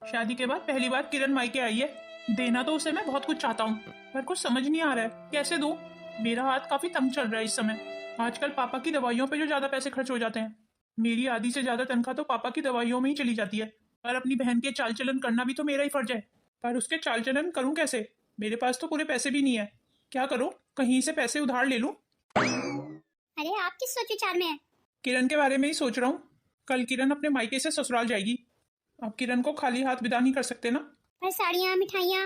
शादी के बाद पहली बार किरण मायके आई है। देना तो उसे मैं बहुत कुछ चाहता हूँ, पर कुछ समझ नहीं आ रहा है कैसे दूँ। मेरा हाथ काफी तंग चल रहा है इस समय। आजकल पापा की दवाइयों पे जो ज्यादा पैसे खर्च हो जाते हैं। मेरी आधी से ज्यादा तनख्वाह तो पापा की दवाइयों में ही चली जाती है। पर अपनी बहन के चाल चलन करना भी तो मेरा ही फर्ज है। पर उसके चाल चलन करूँ कैसे? मेरे पास तो पूरे पैसे भी नहीं है। क्या करूँ? कहीं से पैसे उधार ले लूँ? अरे आप किस सोच विचार में है? किरण के बारे में ही सोच रहा हूँ। कल किरण अपने मायके से ससुराल जाएगी। अब किरण को खाली हाथ विदा नहीं कर सकते ना। पर साड़ियाँ, मिठाइयाँ,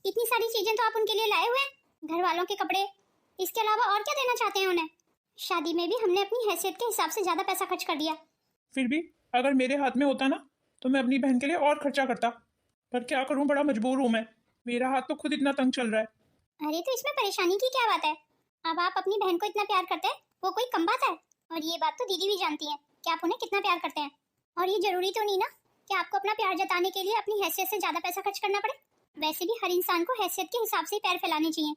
इतनी सारी चीजें तो आप उनके लिए लाए हुए हैं। घर वालों के कपड़े, इसके अलावा और क्या देना चाहते हैं उन्हें? शादी में भी हमने अपनी हैसियत के हिसाब से ज्यादा पैसा खर्च कर दिया। फिर भी अगर मेरे हाथ में होता ना तो मैं अपनी बहन के लिए और खर्चा करता। पर क्या करूं, बड़ा मजबूर हूं मैं। मेरा हाथ तो खुद इतना तंग चल रहा है। अरे तो इसमें परेशानी की क्या बात है? अब आप अपनी बहन को इतना प्यार करते हैं, वो कोई कम बात है? और ये बात तो दीदी भी जानती है कि आप उन्हें कितना प्यार करते हैं। और ये जरूरी तो नहीं ना कि आपको अपना प्यार जताने के लिए अपनी हैसियत से ज्यादा पैसा खर्च करना पड़े। वैसे भी हर इंसान को हैसियत के हिसाब से ही पैर फैलाने चाहिए।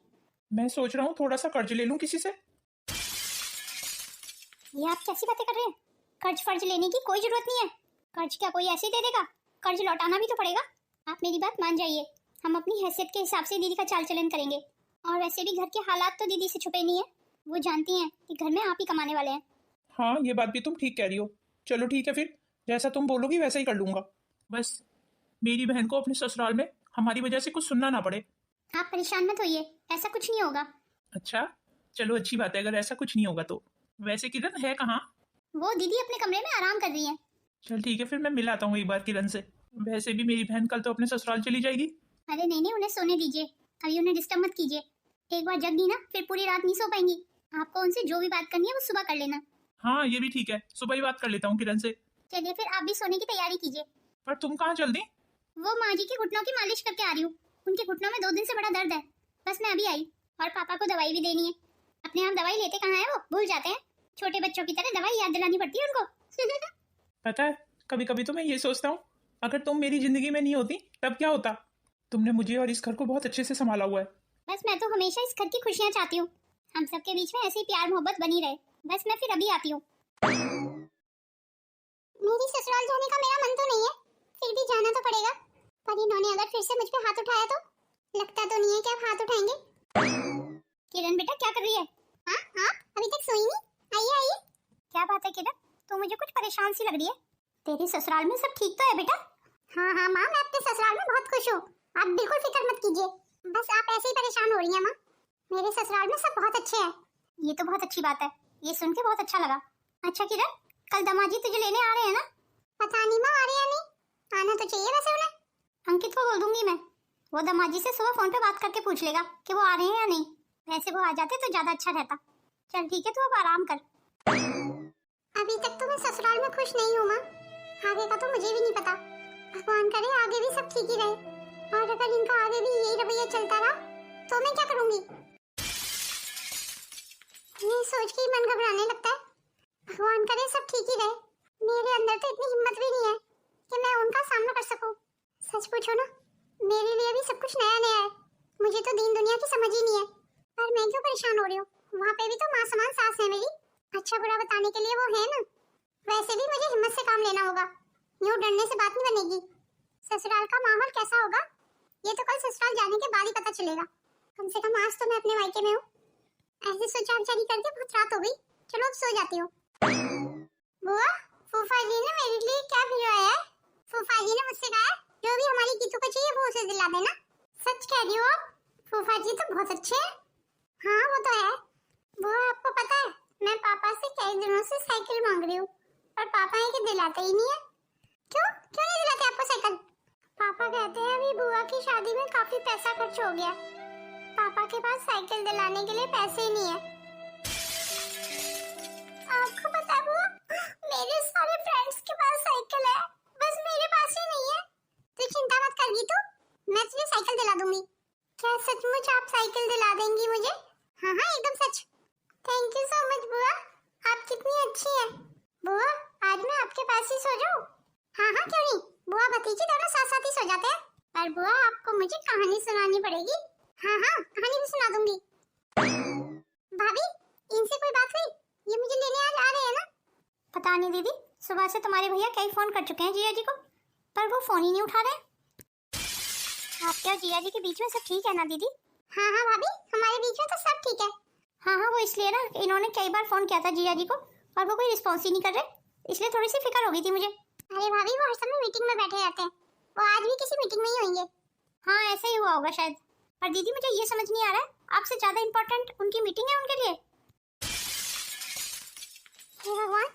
मैं सोच रहा हूँ थोड़ा सा कर्ज ले लूं किसी से। ये आप कैसी बातें कर रहे हैं? कर्ज फर्ज लेने की कोई जरूरत नहीं है। कर्ज क्या कोई ऐसे ही दे देगा? कर्ज लौटाना भी तो पड़ेगा। आप मेरी बात मान जाइए। हम अपनी हैसियत के हिसाब से दीदी का चाल चलन करेंगे। और वैसे भी घर के हालात तो दीदी से छुपे नहीं है। वो जानती हैं कि घर में आप ही कमाने वाले हैं। हाँ, ये बात भी तुम ठीक कह रही हो। चलो ठीक है, फिर जैसा तुम बोलोगी वैसा ही कर लूंगा। बस मेरी बहन को अपने ससुराल में हमारी वजह से कुछ सुनना ना पड़े। आप परेशान मत होइए, ऐसा कुछ नहीं होगा। अच्छा, चलो अच्छी बात है अगर ऐसा कुछ नहीं होगा तो। वैसे किरण है कहाँ? वो दीदी अपने कमरे में आराम कर रही है। चल ठीक है, फिर मैं मिल आता हूँ एक बार किरण से। वैसे भी मेरी बहन कल तो अपने ससुराल चली जाएगी। अरे नहीं नहीं, उन्हें सोने दीजिए। अभी उन्हें डिस्टर्ब मत कीजिए। एक बार जग गई ना फिर पूरी रात नहीं सो पाएंगी। आपको उनसे जो भी बात करनी है वो सुबह कर लेना। हाँ ये भी ठीक है, सुबह ही बात कर लेता हूँ किरण से। चलिए फिर आप भी सोने की तैयारी कीजिए। पर तुम कहाँ चल दी? वो माँ जी के घुटनों की मालिश करके आ रही हूँ। उनके घुटनों में 2 दिन से बड़ा दर्द है। बस मैं अभी आई। और पापा को दवाई भी देनी है। अपने आप दवाई लेते कहाँ है वो भूल जाते हैं। छोटे बच्चों की तरह दवाई याद दिलानी पड़ती है उनको। पता है, कभी कभी तो मैं ये सोचता हूँ अगर तुम मेरी जिंदगी में नहीं होती तब क्या होता। तुमने मुझे और इस घर को बहुत अच्छे से संभाला हुआ है। बस मैं तो हमेशा इस घर की खुशियाँ चाहती हूँ। हम सबके बीच में ऐसी प्यार मोहब्बत बनी रहे। बस मैं फिर अभी आती हूँ। मेरी ससुराल जाने का मेरा मन तो नहीं है, फिर भी जाना तो पड़ेगा। पर इन्होंने अगर फिर से मुझ पे हाथ उठाया तो लगता तो नहीं है कि आप हाथ उठाएंगे। किरण बेटा क्या कर रही है? हाँ आप अभी तक सोई नहीं? आइए आइए। क्या बात है किरण, तू मुझे कुछ परेशान सी लग रही है। तेरे ससुराल में सब ठीक तो है बेटा? हाँ हाँ माँ, मैं अपने ससुराल में बहुत खुश हूँ। आप बिल्कुल फिक्र मत कीजिए। बस आप ऐसे ही परेशान हो रही हैं माँ। मेरे ससुराल में सब बहुत अच्छे हैं। ये तो बहुत अच्छी बात है, ये सुन के बहुत अच्छा लगा। अच्छा किरण, कल दामाजी तुझे लेने आ रहे हैं ना? पता नहीं माँ आ रहे हैं या नहीं। आना तो चाहिए वैसे उन्हें। अंकित को बोल दूंगी मैं। वो दामाजी से सुबह फोन पे बात करके पूछ लेगा कि वो आ रहे हैं या नहीं। वैसे वो आ जाते तो ज्यादा अच्छा रहता। चल ठीक है, तू अब आराम कर। अभी तक तो मैं ससुराल में खुश नहीं हूँ माँ। आगे का तो मुझे भी नहीं पता। भगवान करे आगे भी सब ठीक ही रहे। और अगर इनका आगे भी यही रवैया चलता रहा तो मैं क्या करूंगी? ये सोच के ही मन घबराने लगता है। भगवान करे सब ठीक ही रहे। मेरे अंदर तो इतनी हिम्मत भी नहीं है कि मैं उनका सामना कर सकूं। सच पूछो ना, मेरे लिए भी सब कुछ नया नया है। मुझे तो दीन दुनिया की समझ ही नहीं है। पर मैं क्यों परेशान हो रही हूँ? वहाँ पे भी तो माँ समान सास है मेरी। अच्छा बुरा बताने के लिए वो है ना। वैसे भी मुझे हिम्मत से काम लेना होगा। यूँ डरने से बात नहीं बनेगी। ससुराल का माहौल कैसा होगा ये तो कल ससुराल जाने के बाद ही पता चलेगा। कम से कम आज तो मैं अपने मायके में हूँ। ऐसे सोचा विचारी करके बहुत रात हो गई। चलो अब सो जाती हूँ। बुआ, फूफा जी ने मेरे लिए क्या भिजवाया है? फूफा जी ने मुझसे कहा जो भी हमारी गीतू को चाहिए वो उसे दिला देना। सच कह रही हो आप? फूफा जी तो बहुत अच्छे हैं। हाँ वो तो है। बुआ आपको पता है मैं पापा से कई दिनों से साइकिल मांग रही हूँ, पर पापा है कि दिलाते ही नहीं है। क्यों क्यों नहीं दिलाते आपको साइकिल? पापा कहते हैं अभी बुआ की शादी में काफी पैसा खर्च हो गया। पापा के पास साइकिल दिलाने के लिए पैसे ही नहीं है। आपको पता है बुआ, मेरे सारे फ्रेंड्स के पास साइकिल है, बस मेरे पास ही नहीं है। तू चिंता मत कर गीतू, मैं तुझे साइकिल दिला दूंगी। क्या सचमुच आप साइकिल दिला देंगी मुझे? हाँ हाँ एकदम सच। थैंक यू सो मच बुआ, आप कितनी अच्छी हैं। बुआ आज मैं आपके पास ही सो जाऊं? हाँ हाँ क्यों नहीं, बुआ भतीजी दोनों साथ साथ ही सो जाते हैं। पर बुआ आपको मुझे कहानी सुनानी पड़ेगी। हाँ हाँ कहानी भी सुना दूंगी। भाभी इनसे कोई बात हुई? ये मुझे लेने आज आ रहे हैं ना? पता नहीं दीदी, सुबह से तुम्हारे भैया कई फोन कर चुके हैं जिया जी को, पर वो फोन ही नहीं उठा रहे। आपके और जिया जी के बीच में सब ठीक है ना दीदी? हाँ हाँ भाभी, हमारे बीच में तो सब ठीक है। हाँ हाँ, वो इसलिए ना, इन्होंने कई बार फोन किया था जिया जी को और वो कोई रिस्पॉन्स ही नहीं कर रहे, इसलिए थोड़ी सी फिक्र हो गई थी मुझे। अरे भाभी, वो हर समय मीटिंग में बैठे रहते हैं, वो आज भी किसी मीटिंग में ही होंगे। हाँ, ऐसा ही हुआ होगा शायद। पर दीदी मुझे ये समझ नहीं आ रहा है, आपसे ज्यादा इम्पोर्टेंट उनकी मीटिंग है उनके लिए? हे भगवान,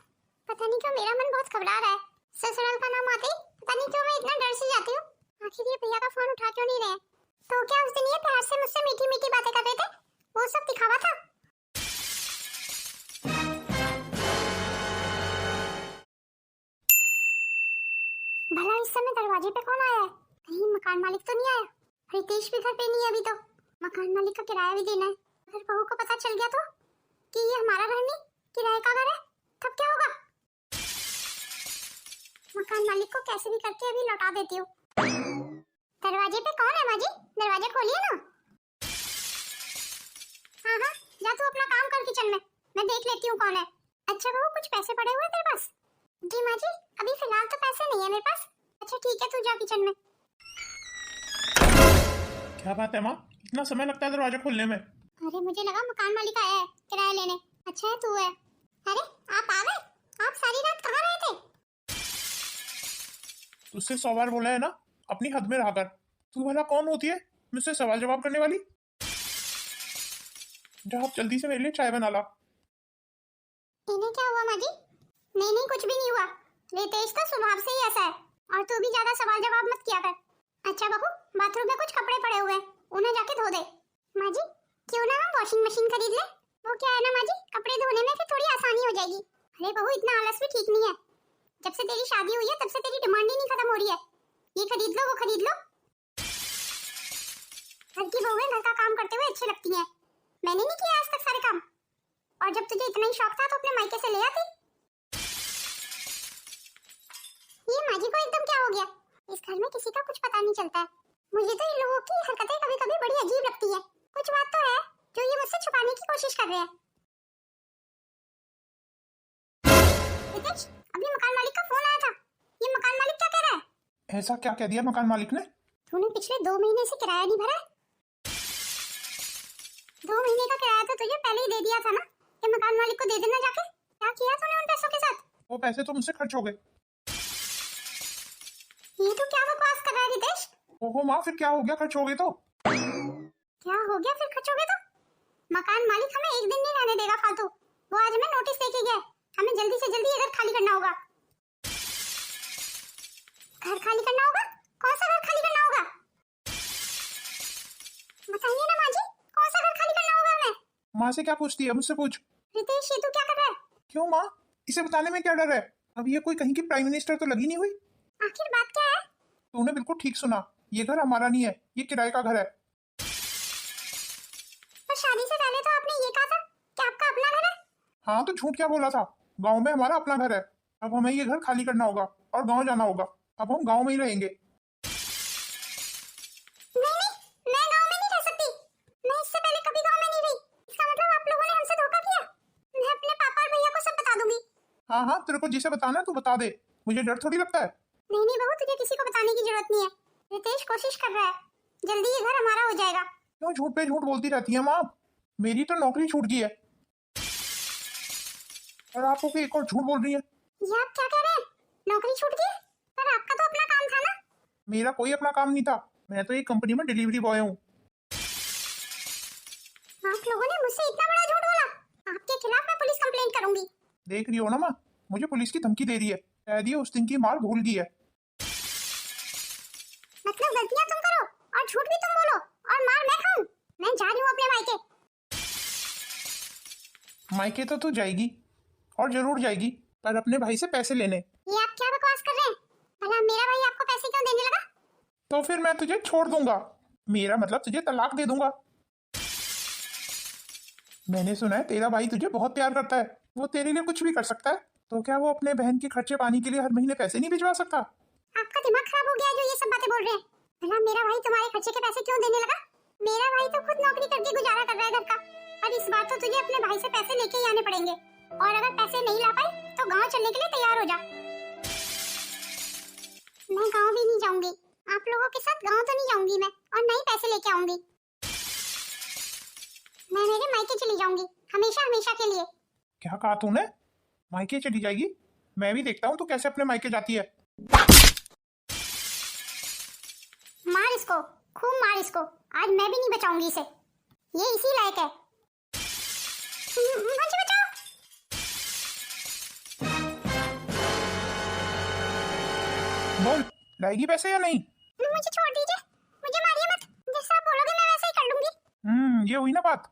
पता नहीं क्यों मेरा मन बहुत घबरा रहा है। ससुराल का नाम आते ही पता नहीं क्यों मैं इतना डर से जाती हूँ। आखिर ये भैया का फोन उठा क्यों नहीं रहे? तो क्या उस दिन ये प्यार से मुझसे मीठी मीठी बातें कर रहे थे, वो सब दिखावा था? भला इस समय दरवाजे पे कौन आया है? कहीं मकान मालिक तो नहीं आया? रितेश भी घर पे नहीं है अभी तो। मकान मालिक का किराया भी देना है। अगर बहू को पता चल गया तो कि ये हमारा घर नहीं, किराए का घर है, तब क्या होगा? मकान मालिक को कैसे भी करके अभी लौटा देती हूँ। दरवाजे पे कौन है माँ जी? दरवाजा खोलिए ना। हाँ हाँ, जा तू अपना काम कर किचन में, मैं देख लेती हूँ कौन है। अच्छा बहू, कुछ पैसे पड़े हुए तेरे पास? जी माँ जी, अभी फिलहाल तो पैसे नहीं है मेरे पास। अच्छा ठीक है, तू जा किचन में। क्या बात है माँ, इतना समय लगता है दरवाजा खोलने में? अरे मुझे लगा मकान मालिक आया है किराया लेने। अच्छा है तू है। अरे आप आ गए? आप सारी रात कहाँ रहे थे? तुझसे 100 बार बोला है ना, अपनी हद में रहा कर। तू भला कौन होती है मुझसे सवाल जवाब करने वाली? जा आप जल्दी से मेरे लिए चाय बना ला। इन्हें क्या हुआ माँ जी? नहीं नहीं, कुछ भी नहीं हुआ। रितेश तो स्वभाव से ही ऐसा है, और तू भी ज्यादा सवाल जवाब मत किया कर। अच्छा बहू, बाथरूम में कुछ कपड़े पड़े हुए हैं, उन्हें जाके धो दे। माँ जी, क्यों ना हम वॉशिंग मशीन खरीद ले? वो क्या है ना माँ जी, कपड़े धोने में फिर थोड़ी आसानी हो जाएगी। अरे बहू, इतना आलस भी ठीक नहीं है। जब से तेरी शादी हुई है तब से तेरी डिमांड ही नहीं खत्म हो रही है। ये खरीद लो, वो खरीद लो। घर की बहुएं घर का काम करते हुए अच्छी लगती हैं। मैंने नहीं किया आज तक सारे काम, और जब तुझे इतना ही शौक था तो अपने मायके से ले आती। ये माँ जी को एकदम क्या हो गया? इस घर में किसी का कुछ पता नहीं चलता है। मुझे तो इन लोगों की हरकतें कभी कभी बड़ी अजीब लगती है। कुछ बात तो है जो ये मुझसे छुपाने की कोशिश कर रहे हैं। रितेश, अभी मकान मालिक का फोन आया था। ये मकान मालिक क्या कह रहा है? ऐसा क्या कह दिया मकान मालिक ने? तूने पिछले 2 महीने से किराया नहीं भरा है? 2 महीने का किराया तो तुझे पहले ही दे दिया था ना कि मकान मालिक को दे देना जाके। क्या किया तूने उन पैसों के साथ? वो पैसे तो मुझसे खर्च हो गए। ये तो क्या बकवास कर रहा है रितेश? ओहो माँ, फिर क्या हो गया खर्च हो गए तो? क्या हो गया फिर खर्च हो गए तो? मकान मालिक हमें एक दिन नहीं रहने देगा फालतू। वो आज हमें नोटिस देके गया है, हमें जल्दी से जल्दी ये घर खाली करना होगा। घर खाली करना होगा? कौन सा घर खाली करना होगा? बताइए ना माँ जी, कौन सा घर खाली करना होगा हमें? माँ से क्या पूछती है, मुझसे पूछ। रितेश, ये तू क्या कर रहा है? क्यों माँ, इसे बताने में क्या डर है? अब ये कोई कहीं की प्राइम मिनिस्टर तो लगी नहीं हुई। आखिर बात क्या है? तूने बिल्कुल ठीक सुना, ये घर हमारा नहीं है, ये किराए का घर है। पर शादी से पहले तो आपने ये कहा था कि आपका अपना घर है। हाँ तो झूठ क्या बोला था? गांव में हमारा अपना घर है। अब हमें ये घर खाली करना होगा और गांव जाना होगा। अब हम गांव में ही रहेंगे। नहीं नहीं, मैं गांव में नहीं रह सकती। मैं इससे पहले कभी गांव में नहीं रही। इसका मतलब आप लोगों ने हमसे धोखा किया। मैं अपने पापा और भैया को सब बता दूंगी। हाँ हाँ, तेरे को जिसे बताना है तू बता दे, मुझे डर थोड़ी लगता है। नहीं नहीं बहू, तुझे किसी को बताने की जरूरत नहीं है। रितेश कोशिश कर रहा है, जल्दी ये घर हमारा हो जाएगा। क्यों झूठ पे झूठ बोलती रहती है माँ? मेरी तो नौकरी छूट गई है और आप होके एक और झूठ बोल रही है। ये आप क्या कह रहे हैं? नौकरी छूट गई? पर आपका तो अपना काम था ना। मेरा कोई अपना काम नहीं था, मैं तो एक कंपनी में डिलीवरी बॉय हूँ। आप लोगों ने मुझसे इतना बड़ा झूठ बोला। आपके खिलाफ मैं पुलिस कंप्लेंट करूंगी। देख रही हो ना माँ, मुझे पुलिस की धमकी दे रही है। शायद ये उस दिन की मार भूल गई है। मतलब गलतियां तुम करो और झूठ भी तुम बोलो और मार मैं खाऊं? मैं जा रही हूँ अपने मायके। मायके तो तू जाएगी और जरूर जाएगी, पर अपने भाई से पैसे लेने। ये आप क्या बकवास कर रहे हैं? भला मेरा भाई आपको पैसे क्यों देने लगा? तो फिर मैं तुझे छोड़ दूंगा, मेरा मतलब तुझे तलाक दे दूंगा। मैंने सुना है तेरा भाई तुझे बहुत प्यार करता है, वो तेरे लिए कुछ भी कर सकता है। तो क्या वो अपने बहन के खर्चे पानी के लिए हर महीने पैसे नहीं भिजवा सकता? आपका दिमाग खराब हो गया है जो ये सब बातें बोल रहे हैं। भला मेरा भाई तुम्हारे खर्चे के पैसे क्यों देने लगा? मेरा भाई तो खुद नौकरी करके गुजारा कर रहा है घर का, और इस बार तो तुझे अपने भाई से पैसे लेके ही आने पड़ेंगे। और अगर पैसे नहीं ला पाई तो गांव चलने के लिए तैयार हो जा। मैं गांव भी नहीं जाऊंगी, आप लोगों के साथ गांव तो नहीं जाऊंगी मैं, और नहीं पैसे लेके आऊंगी। मैं मेरे मायके चली जाऊंगी, हमेशा हमेशा के लिए। क्या कहा तूने? मायके चली जाएगी? मैं भी देखता हूँ तू कैसे अपने मायके जाती है। मार इसको, खूब मार इसको, आज मैं भी नहीं बचाऊंगी इसे, ये इसी लायक है। मुझे बचाओ। बोल, लाएगी पैसे या नहीं? मुझे छोड़ दीजिए, मुझे मारिए मत, जैसा आप बोलोगे मैं वैसा ही कर लूंगी। ये हुई ना बात।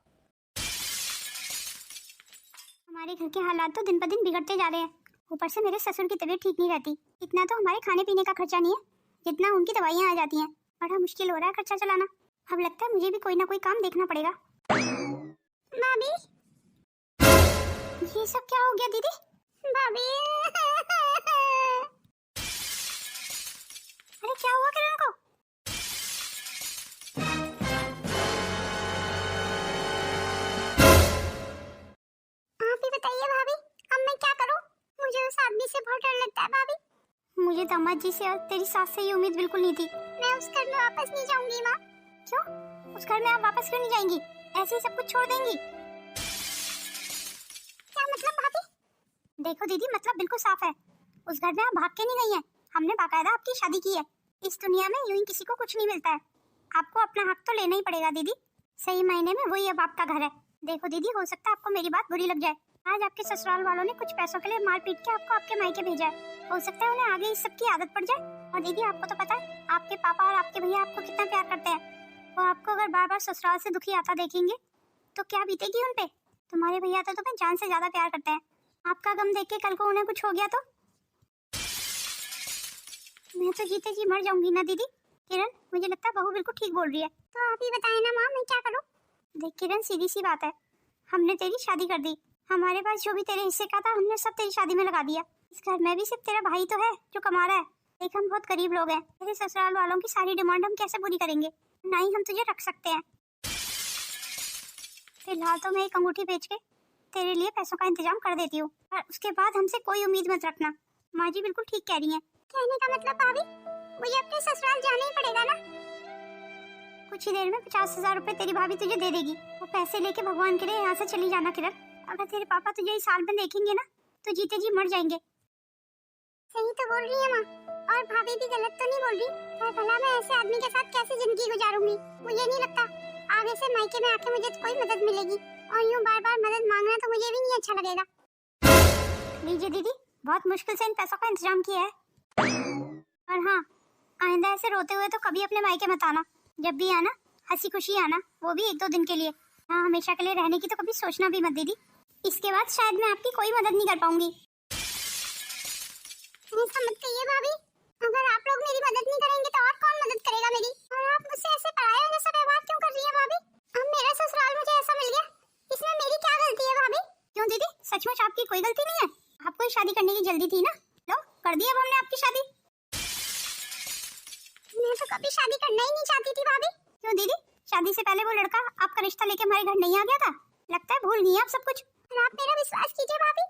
हमारे घर के हालात तो दिन ब दिन बिगड़ते जा रहे हैं, ऊपर से मेरे ससुर की तबीयत ठीक नहीं रहती। इतना तो हमारे खाने पीने का खर्चा नहीं है जितना उनकी दवाइयाँ आ जाती हैं। बड़ा मुश्किल हो रहा है खर्चा चलाना। अब लगता है मुझे भी कोई ना कोई काम देखना पड़ेगा। भाभी, ये सब क्या हो गया दीदी? भाभी अरे क्या हुआ किरण को? आप ही बताइए भाभी, अब मैं क्या करूं? मुझे उस आदमी से बहुत डर लगता है भाभी। मुझे दामाद जी से और तेरी सास से ये उम्मीद बिल्कुल नहीं थी। मैं उस घर में वापस नहीं जाऊंगी माँ। क्यों? उस घर में आप वापस क्यों नहीं जाएंगी? ऐसे ही सब कुछ छोड़ देंगी? क्या मतलब भाभी? देखो दीदी, मतलब बिल्कुल साफ है, उस घर में आप भाग के नहीं गई हैं। हमने बाकायदा आपकी शादी की है। इस दुनिया में यूं ही किसी को कुछ नहीं मिलता है। आपको अपना हक तो लेना ही पड़ेगा दीदी। सही मायने में वही अब आपका घर है। देखो दीदी, हो सकता है आपको मेरी बात बुरी लग जाए। आज आपके ससुराल वालों ने कुछ पैसों के लिए मार पीट के आपको आपके मायके भेजा है। हो सकता है उन्हें आगे इस सब की आदत पड़ जाए। और दीदी, आपको तो पता है आपके पापा और आपके भैया आपको कितना प्यार करते हैं। वो आपको अगर बार बार ससुराल से दुखी आता देखेंगे तो क्या बीतेगी उन पे? तुम्हारे भैया तो तुम्हें जान से ज्यादा प्यार करते हैं। आपका गम देख के कल को उन्हें कुछ हो गया तो मैं तो जीते जी मर जाऊंगी ना दीदी। किरण, मुझे लगता है बहू बिल्कुल ठीक बोल रही है। तो आप ही बताएं ना माँ, मैं क्या करूं? देख किरण, सीधी सी बात है, हमने तेरी शादी कर दी। हमारे पास जो भी तेरे हिस्से का था हमने सब तेरी शादी में लगा दिया। इस घर में भी सिर्फ तेरा भाई तो है जो कमा रहा है। देख, हम बहुत गरीब लोग हैं। तेरे ससुराल वालों की सारी डिमांड हम कैसे पूरी करेंगे? ना ही हम तुझे रख सकते हैं। फिलहाल तो मैं एक अंगूठी बेच के तेरे लिए पैसों का इंतजाम कर देती हूँ, और उसके बाद हमसे कोई उम्मीद मत रखना। माँ जी बिल्कुल ठीक कह रही हैं। कहने का मतलब भाभी, मुझे अपने ससुराल जाना ही पड़ेगा ना? कुछ ही देर में 50,000 रुपए तेरी भाभी तुझे दे देगी। वो पैसे लेके भगवान के लिए यहाँ से चली जाना किरण। अगर तेरे पापा तुझे इस हाल में देखेंगे ना तो जीते जी मर जाएंगे। सही तो बोल रही है माँ, और भाभी भी गलत तो नहीं बोल रही। पर भला मैं ऐसे आदमी के साथ कैसे जिंदगी गुजारूंगी? मुझे नहीं लगता आगे से मायके में आके मुझे कोई मदद मिलेगी, और यूं बार बार मदद मांगना तो मुझे भी नहीं अच्छा लगेगा। लीजिए दीदी, बहुत मुश्किल से इन पैसों का इंतजाम किया है। और हाँ, आइंदा ऐसे रोते हुए तो कभी अपने मायके मत आना। जब भी आना, हंसी खुशी आना, वो भी 1-2 दिन के लिए। हाँ, हमेशा के लिए रहने की तो कभी सोचना भी मत दीदी। इसके बाद शायद मैं आपकी कोई मदद नहीं कर पाऊंगी। ऐसा मत कहिए भाभी, अगर आप लोग मेरी मदद नहीं करेंगे तो और कौन मदद करेगा मेरी? और आप मुझसे ऐसे पराये जैसा व्यवहार क्यों कर रही है भाभी? अब मेरा ससुराल मुझे ऐसा मिल गया, इसमें मेरी क्या गलती है भाभी? क्यों दीदी, सचमुच आपकी कोई गलती नहीं है? आपको शादी करने की जल्दी थी ना, लो कर दी अब हमने आपकी शादी। मैं तो कभी शादी करना ही नहीं चाहती थी भाभी। क्यों दीदी, शादी से पहले वो लड़का आपका रिश्ता लेके हमारे घर नहीं आ गया था? लगता है भूल गई आप सब कुछ। और आप मेरा विश्वास कीजिए भाभी,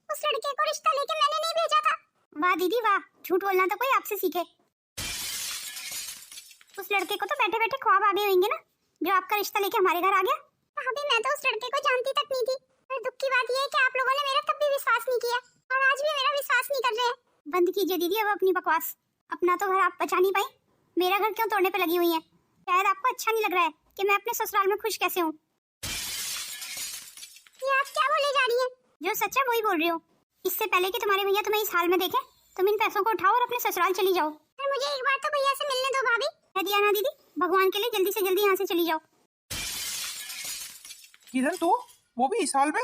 उस लड़के को रिश्ता लेके मैंने नहीं भेजा था। वाह दीदी वाह, झूठ बोलना तो कोई आपसे सीखे। उस लड़के को तो बैठे बैठे ख्वाब आ गए होंगे ना, जो आपका रिश्ता लेके हमारे घर आ गया। भाभी, मैं तो उस लड़के को जानती तक नहीं थी। पर दुख की बात यह है कि आप लोगों ने मेरा तब भी विश्वास नहीं किया, और आज भी मेरा विश्वास नहीं कर रहे हैं। बंद कीजिए दीदी अब अपनी बकवास। अपना तो घर आप बचा नहीं पाई, मेरा घर क्यों तोड़ने पे लगी हुई है? शायद आपको अच्छा नहीं लग रहा है कि मैं अपने ससुराल में खुश कैसे हूँ। ये आप क्या बोले जा रही हैं? जो सच है वही बोल रही हूँ। इससे पहले कि तुम्हारे भैया तुम्हें इस हाल में देखें, तुम इन पैसों को उठाओ और अपने ससुराल चली जाओ। मुझे एक बार तो भैया से मिलने दो भाभी। कह दिया ना दीदी, भगवान के लिए जल्दी से जल्दी यहाँ से चली जाओ। किरण, तू वो भी इस हाल में?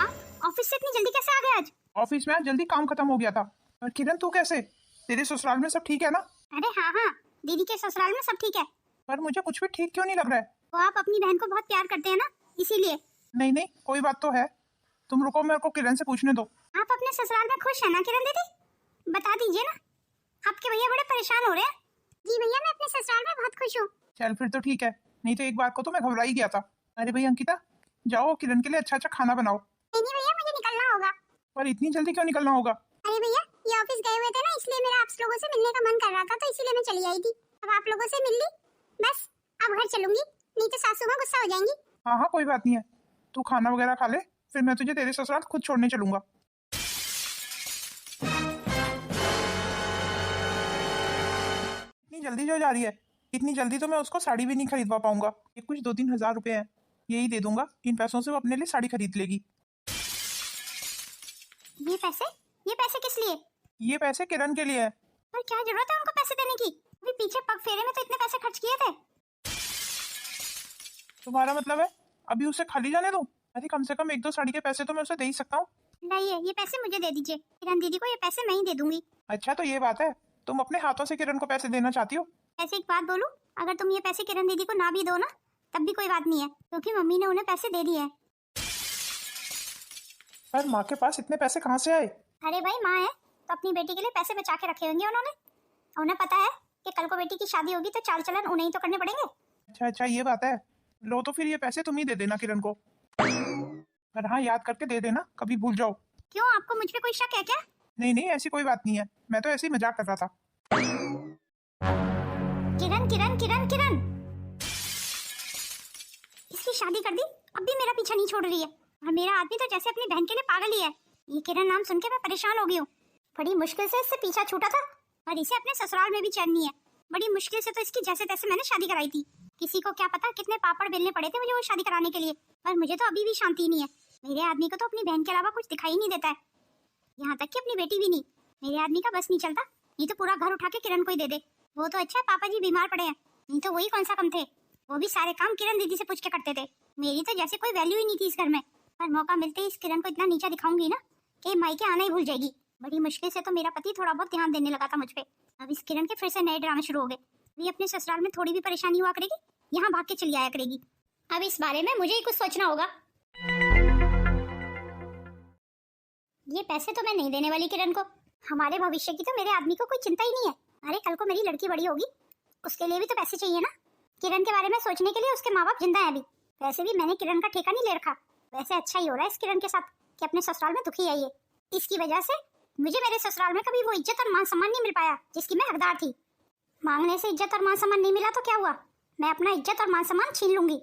आप ऑफिस से इतनी जल्दी कैसे आ गए आज? ऑफिस में आज जल्दी काम खत्म हो गया था। और किरण, तू कैसे? तेरे ससुराल में सब ठीक है ना? अरे हाँ हाँ, दीदी के ससुराल में सब ठीक है। पर मुझे कुछ भी ठीक क्यों नहीं लग रहा है? वो आप अपनी बहन को बहुत प्यार करते हैं ना, इसीलिए। नहीं नहीं, कोई बात तो है। तुम रुको, मेरे को किरण से पूछने दो। आप अपने ससुराल में खुश है ना किरण दीदी? बता दीजिए ना, आपके भैया बड़े परेशान हो रहे हैं। जी भैया, मैं अपने ससुराल में बहुत खुश हूँ। चल फिर तो ठीक है, नहीं तो एक बार को तो मैं घबरा ही गया था। अरे भाई अंकिता, जाओ किरण के लिए अच्छा अच्छा खाना बनाओ। नहीं भैया, मुझे निकलना होगा। पर इतनी जल्दी क्यों निकलना होगा? अरे भैया, ये ऑफिस गए हुए थे ना, इसलिए मेरा आप लोगों से मिलने का मन कर रहा था, तो इसीलिए मैं चली आई थी। अब आप लोगों से मिल ली, बस अब घर चलूंगी, नहीं तो सासू माँ गुस्सा हो जाएंगी। हाँ हाँ कोई बात नहीं है, तू खाना वगैरह खा ले, फिर मैं तुझे तेरे ससुराल खुद छोड़ने चलूंगा। इतनी जल्दी जो जा रही है, इतनी जल्दी तो मैं उसको साड़ी भी नहीं खरीदवा पाऊंगा। ये कुछ 2-3 हजार रुपए हैं, यही दे दूंगा, इन पैसों से वो अपने लिए साड़ी खरीद लेगी। ये पैसे किस लिए? ये पैसे किरण के लिए है। और क्या जरूरत है उनको पैसे देने की? अभी पीछे पग फेरे में तो इतने पैसे खर्च किए थे। तुम्हारा मतलब है अभी उसे खाली जाने दूं? अरे कम से कम 1-2 साड़ी के पैसे तो मैं उसे दे ही सकता हूँ। नहीं, ये पैसे मुझे दे दीजिए, किरण दीदी को ये पैसे मैं ही दे दूंगी। अच्छा तो ये बात है, तुम अपने हाथों से किरण को पैसे देना चाहती हो? ऐसे एक बात बोलूं, अगर तुम ये पैसे किरण दीदी को ना भी दो ना, तब भी कोई बात नहीं है, क्योंकि मम्मी ने उन्हें पैसे दे दिए हैं। पर माँ के पास इतने पैसे कहाँ से आए? अरे भाई, माँ है तो अपनी बेटी के लिए पैसे बचा के रखे होंगे उन्होंने। उन्हें पता है कि कल को बेटी की शादी होगी तो चाल चलन उन्हें ही तो करने पड़ेंगे। अच्छा ये बात है। लो तो फिर ये पैसे तुम ही दे देना किरण को। पर हाँ याद करके दे देना, कभी भूल जाओ। क्यों, आपको मुझ पे कोई शक है क्या? नहीं ऐसी कोई बात नहीं है, मैं तो ऐसे ही मजाक कर रहा था। किरण किरण किरण किरण, इसकी शादी कर दी, अब भी मेरा पीछा नहीं छोड़ रही है। और मेरा आदमी तो जैसे अपनी बहन के लिए पागल ही है। ये किरण नाम सुन के मैं परेशान हो गई हूँ। बड़ी मुश्किल से इससे पीछा छूटा था, और इसे अपने ससुराल में भी चैन नहीं है। बड़ी मुश्किल से तो इसकी जैसे तैसे मैंने शादी कराई थी। किसी को क्या पता कितने पापड़ बेलने पड़े थे मुझे वो शादी कराने के लिए, पर मुझे तो अभी भी शांति नहीं है। मेरे आदमी को तो अपनी बहन के अलावा कुछ दिखाई नहीं देता है, यहाँ तक कि अपनी बेटी भी नहीं। मेरे आदमी का बस नहीं चलता, नहीं तो पूरा घर उठा के किरण को ही दे दे। वो तो अच्छा है पापा जी बीमार पड़े हैं, नहीं तो वही कौन सा कम थे। वो भी सारे काम किरण दीदी से पूछ के करते थे। मेरी तो जैसे कोई वैल्यू ही नहीं थी इस घर में। पर मौका मिलते ही इस किरण को इतना नीचा दिखाऊंगी ना कि मायके आना ही भूल जाएगी। बड़ी मुश्किल से तो मेरा पति थोड़ा बहुत ध्यान देने लगा था मुझ पे। अब इस किरण के फिर से नए ड्रामे शुरू हो गए। भी अपने ससुराल में थोड़ी भी परेशानी हुआ करेगी, यहाँ भाग के चली आया करेगी। अब इस बारे में मुझे ही कुछ सोचना होगा। ये पैसे तो मैं नहीं देने वाली किरण को। हमारे भविष्य की तो मेरे आदमी को कोई चिंता ही नहीं है। अरे कल को मेरी लड़की बड़ी होगी, उसके लिए भी तो पैसे चाहिए ना। किरण के बारे में सोचने के लिए उसके माँ बाप जिंदा है अभी। वैसे भी मैंने किरण का ठेका नहीं ले रखा। वैसे अच्छा ही हो रहा है इस किरण के साथ कि अपने ससुराल में दुखी आई है। इसकी वजह से मुझे मेरे ससुराल में कभी वो इज्जत और मान सम्मान नहीं मिल पाया जिसकी मैं हकदार थी। मांगने से इज्जत और मान सम्मान नहीं मिला तो क्या हुआ, मैं अपना इज्जत और मान सम्मान छीन लूंगी।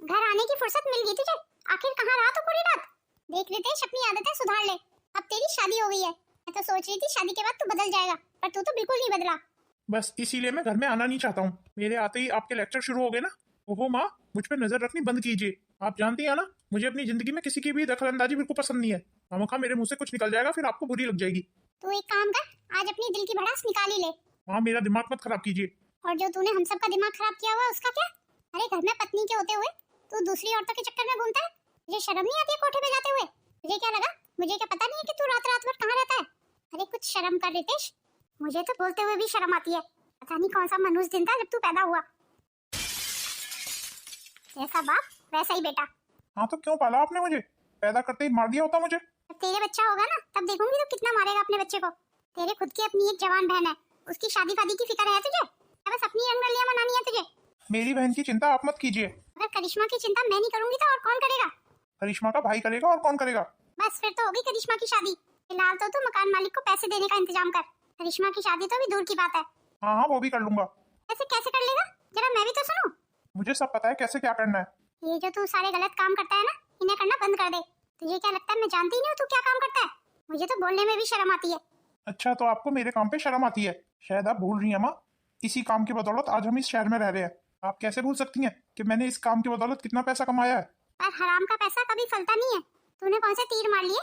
घर आने की फुर्सत मिल गई तुझे? आखिर कहाँ रहा तू पूरी रात? देख रितेश, अपनी आदतें सुधार ले। अब तेरी शादी हो गई है। मैं तो सोच रही थी शादी के बाद तू बदल जाएगा, पर तू तो बिल्कुल नहीं बदला। बस इसीलिए मैं घर में आना नहीं चाहता हूँ। मेरे आते ही आपके लेक्चर शुरू हो गए ना। ओहो माँ, मुझ पे नजर रखनी बंद कीजिए। आप जानती हैं ना, मुझे अपनी जिंदगी में किसी की भी दखलंदाजी बिल्कुल पसंद नहीं है। खामोखा मेरे मुंह से कुछ निकल जाएगा, फिर आपको बुरी लग जाएगी। तू एक काम कर, आज अपनी दिल की भड़ास निकाल ही ले। माँ मेरा दिमाग मत खराब कीजिए। और जो तूने हम सब का दिमाग खराब किया हुआ उसका क्या? अरे घर में पत्नी के होते हुए तू दूसरी औरतों के चक्कर में घूमता है। तुझे शर्म नहीं आती है कोठे पे जाते हुए? तुझे क्या लगा मुझे क्या पता नहीं है कि तू रात रात भर कहाँ रहता है? अरे कुछ शर्म कर रितेश, मुझे तो बोलते हुए भी शर्म आती है। पता नहीं कौन सा मनुष्य दिन था जब तू पैदा हुआ। जैसा बाप वैसा ही बेटा। हाँ तो क्यों पाला आपने मुझे? पैदा करते ही मार दिया होता मुझे। जब तेरे बच्चा होगा ना तब देखूंगी तो कितना मारेगा अपने बच्चे को। तेरे खुद की अपनी एक जवान बहन है, उसकी शादी फादी की फिक्र है तुझे? बस अपनी रंगरलियां मनानी है तुझे। मेरी बहन की चिंता आप मत कीजिए। अगर करिश्मा की चिंता मैं नहीं करूंगी तो और कौन करेगा? करिश्मा का भाई करेगा, और कौन करेगा? बस फिर तो होगी करिश्मा की शादी। फिलहाल तो तू मकान मालिक को पैसे देने का इंतजाम कर। करिश्मा की शादी तो भी दूर की बात है। हाँ वो भी कर लूंगा। ऐसे कैसे कर लेगा, जरा मैं भी तो सुनूं। मुझे सब पता है कैसे क्या करना है। ये जो तू सारे गलत काम करता है ना, इन्हें करना बंद कर दे। तुझे क्या लगता है मैं जानती नहीं हूँ तू क्या काम करता है? मुझे तो बोलने में भी शर्म आती है। अच्छा तो आपको मेरे काम पे शर्म आती है? शायद आप भूल रही हैं माँ, इसी काम की बदौलत आज हम इस शहर में रह रहे हैं। आप कैसे भूल सकती हैं कि मैंने इस काम की बदौलत कितना पैसा कमाया है? पर हराम का पैसा कभी फलता नहीं है। तूने कौन से तीर मार लिए?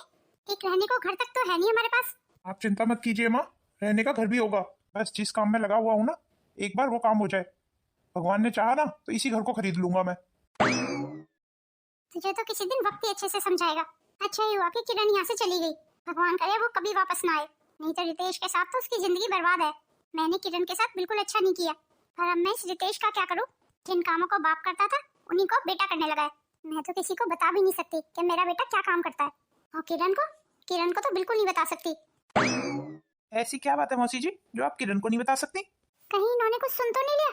एक रहने को घर तक तो है नहीं हमारे पास। आप चिंता मत कीजिए माँ, रहने का घर भी होगा। बस जिस काम में लगा हुआ हूँ ना, एक बार वो काम हो जाए, भगवान ने चाहा ना तो इसी घर को खरीद लूंगा मैं। तुझे तो किसी दिन वक्त ही अच्छे से समझाएगा। अच्छा ही हुआ कि किरण यहाँ से चली गई। भगवान करे वो कभी वापस ना आए, नहीं तो रितेश के साथ तो उसकी जिंदगी बर्बाद है। मैंने किरण के साथ बिल्कुल अच्छा नहीं किया, पर अब मैं इस रितेश का क्या करूँ? जिन कामों को बाप करता था उन्हीं को बेटा करने लगा है। मैं तो किसी को बता भी नहीं सकती कि मेरा बेटा क्या काम करता है। और किरण को तो बिल्कुल नहीं बता सकती। ऐसी क्या बात है मौसी जी जो आप किरण को नहीं बता सकती? कहीं इन्होंने कुछ सुन तो नहीं लिया?